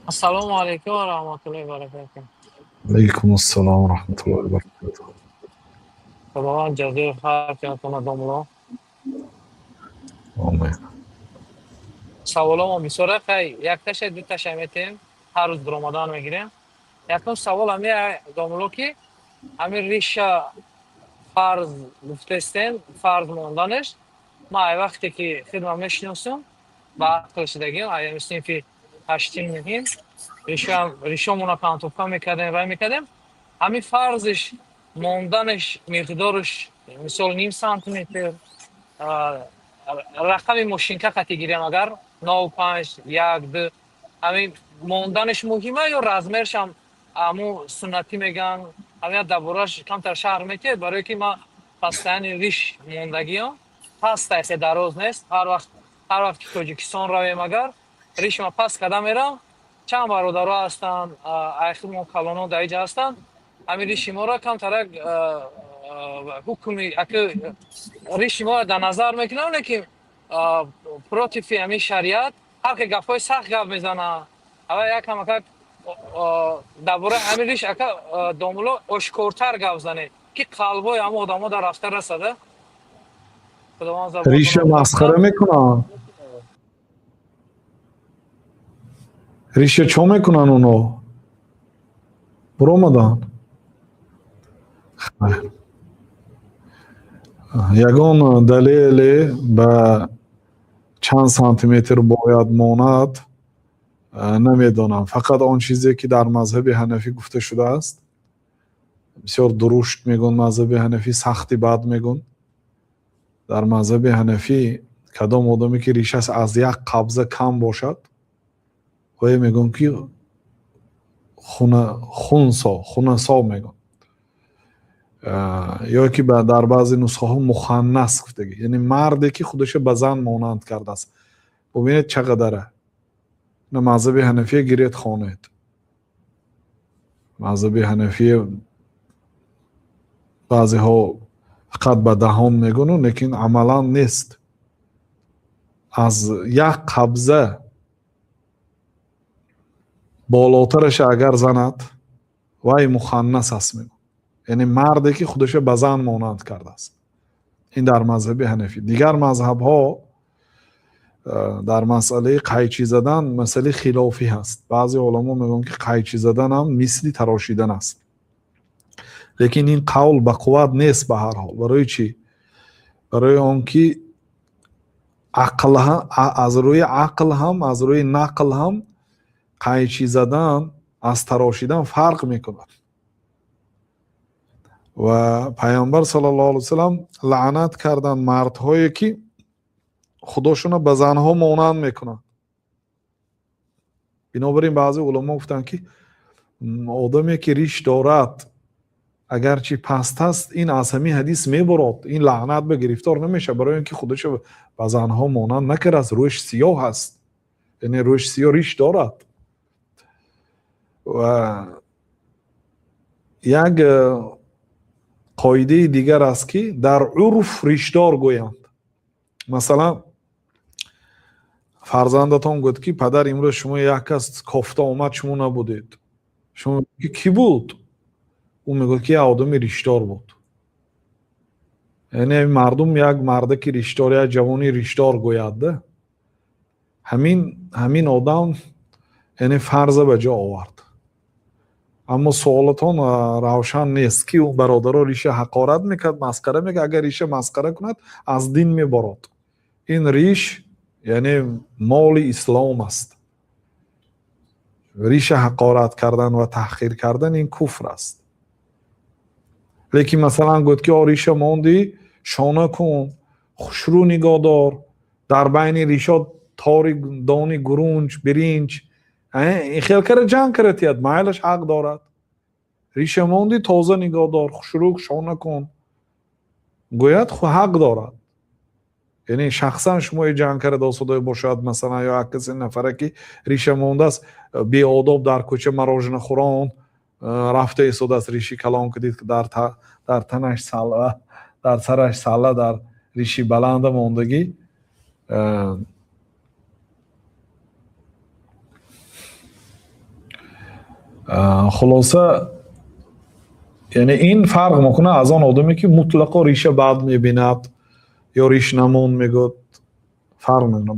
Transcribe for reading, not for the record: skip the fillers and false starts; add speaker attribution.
Speaker 1: Assalomu alaykum va rahmatullohi va barakatuh.
Speaker 2: Alaikum assalam wa rahmatullahi wa barakatuh.
Speaker 1: Xudovand jazoی خیر کنه خانواده‌مون.
Speaker 2: Amin.
Speaker 1: سوالامو می‌سوره خیلی یک تاشه دو تاشه میتیم هر روز رمضان میگیریم. یکم سوال همی داملو که همین ریشه فرض گفتستین فرض ماندنش ما ای وقتی که خدمت میشناسیم با عقل شدگیم ای میستیم که هشتیم میگیم ریشمون کانتوفا میکردیم و میکردیم همین فرضش ماندنش مقدارش مثال نیم سانتی متر رقم ماشینکا کاتگیری اگر 95 یک دو همین ماندنش مهمه یا رزمرش هم امو سنتی میگن همین دبورش کمتر شهر میکرد برای که ما پستان ریش موندگی هم پست است دراز نیست هر وقت که تاجیکستان رویم اگر ریش ما پس کدام میرم چند برادرها هستن اخیر ما کلانو دایجا هستن همین ریش ما را کمتر حکومی اگه ریش ما در نظر میکنم لیکن پروتیفی همین شریعت هر که گفای سخت گف میزنه اما یک هم درباره همین ریش اکا دامولو اشکورتر گف زنه که قلبای همه آدم ها در رفته رسده خداوند زبانتون
Speaker 2: ریشه
Speaker 1: رو ببخشه.
Speaker 2: مسخره میکنن. ریشه چو میکنن اونو برآمدن. یگان دلیل به چند سانتی متر باید ماند نمیدانم. فقط آن چیزی که در مذهب حنفی گفته شده است. بسیار درشت میگن مذهب حنفی، سختی بد میگن. در مذهب حنفی کدام آدمی که ریشش از یک قبضه کم باشد های میگن که خونسا میگن، یا که در بعضی نسخه ها مخنث گفتگی، یعنی مردی که خودش به زن مانند کرده است. ببینید چقدره. نه مذهب حنفی گیرید خوانید. مذهب حنفی بعضی ها فقط به دهان میگن لیکن عملا نیست. از یک قبضه بالاترش اگر زند وای مخنث است میگن، یعنی مردی که خودش به زن مانند کرده است. این در مذهب حنفی. دیگر مذهب ها در مسئله قیچی زدن مسئله خلافی هست. بعضی علما میگن که قیچی زدن هم مثل تراشیدن است، لیکن این قول به قوت نیست. به هر حال برای چی؟ برای آنکه عقل هم از روی عقل هم از روی نقل هم قیچی زدن از تراشیدن فرق میکند و پیامبر صلی الله علیه وسلم لعنت کردن مردهایی که خودشون به زنها مانند میکنن. بنابراین بعضی علما گفتن که آدمی که ریش دارد اگرچه پست است این از همین حدیث میبرد، این لعنت به گرفتار نمیشه، برای اینکه خودش به زنها مانند نکرده است. روش سیاه هست، یعنی روش سیاه ریش دارد. و یک قاعده دیگر است که در عرف ریشدار گویند. مثلا فرزندتان گفت که پدر امروز شما یک کس کافته آمد شما نبودید، شما کی بود؟ او میگه که آدمی ریشدار بود. یعنی مردم یک مرده که ریشدار، یک جوانی ریشدار گوید، همین آدم یعنی فرض به جا آورد. اما سوالتان روشن نیست که اون برادر ریشه حقارت میکرد، مسخره میگه. اگر ریشه مسخره کند از دین میبرد. این ریش یعنی مال اسلام است. ریشه حقارت کردن و تحقیر کردن این کفر است. لیکن مثلا گفت که ریشه ماندی شانه کن، خوشرو نگاه دار، در بین ریشات تاری دانی گرونج برینج، این خیلی کرده جنگ کرد، مایلش حق دارد. ریشه ماندی تازه نگاه دار، خوشرو شانه کن، گوید خو حق دارد. یعنی شخصا شما جنگ کرده صدای باشد مثلا یا کسی نفره که ریشه مانده است بی آداب در کوچه مراجن خوران رفته ایستاده است، ریشی کلام کدید که در تنش ساله، در سرش ساله، در ریشی بلند ماندگی. خلاصه یعنی این فرق میکنه از آن آدمی که مطلقا ریشه بد میبیند یا ریش نمون میگود فرق میکنه.